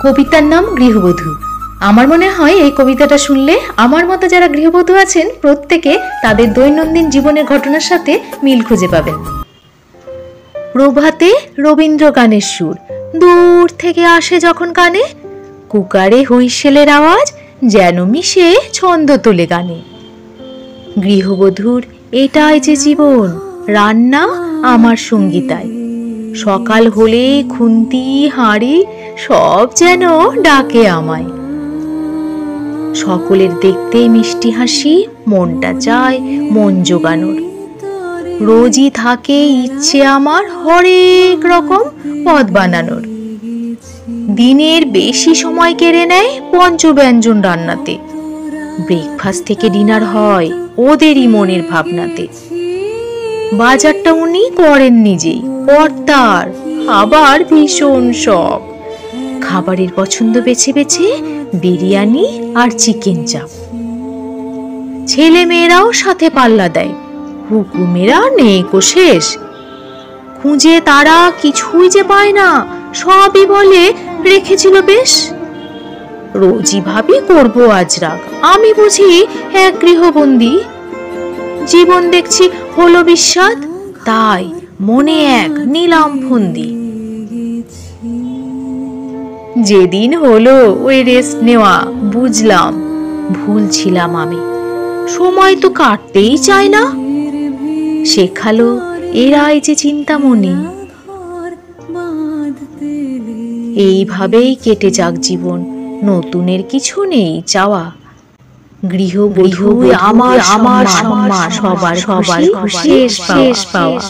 কবিতার নাম গৃহবধূ। আমার মনে হয় এই কবিতাটা শুনলে আমার মতো যারা গৃহবধূ আছেন প্রত্যেকে তাদের দৈনন্দিন জীবনের ঘটনার সাথে মিল খুঁজে পাবেন। প্রভাতে রবীন্দ্র গানের সুর দূর থেকে আসে যখন কানে, কুকারে হুইসেলের আওয়াজ যেন মিশে ছন্দ তোলে গানে। গৃহবধূর এটাই যে জীবন, রান্না আমার সঙ্গীতায়। সকাল হলে খুন্তি হাঁড়ি সব যেন ডাকে আমায়। সকলের দেখতে মিষ্টি হাসি, মনটা চায় মন জোগানোর। রোজই থাকে ইচ্ছে আমার হরেক রকম পদ বানানোর। দিনের বেশি সময় কেড়ে নেয় পঞ্চব্যঞ্জন রান্নাতে। ব্রেকফাস্ট থেকে ডিনার হয় ওদেরই মনের ভাবনাতে। বাজারটা উনি করেন নিজেই, কর্তার আবার ভীষণ শখ। খাবারের পছন্দ বেছে বেছে বিরিয়ানি আর চিকেন চাপ। ছেলে মেয়েরাও সাথে পাল্লা দেয়, হুকুমেরা নেকো শেষ। খুঁজে তারা কিছুই যে পায় না, সবই বলে রেখেছিল বেশ। রোজই ভাবি করবো আজ রাগ, আমি বুঝি এক গৃহবন্দী। জীবন দেখছি হলো বিস্বাদ, তাই মনে এক নিলাম ফন্দি। যেদিন হলো ওই রেস্ট নেওয়া বুঝলাম ভুল ছিলাম আমি। সময় তো কাটতেই চায় না, শেখালো এরাই যে চিন্তামণি। এইভাবেই কেটে যাক জীবন, নতুনের কিছু নেই চাওয়া। গৃহবধূ আমার সম্মান, সবার খুশি শেষ পাওয়া।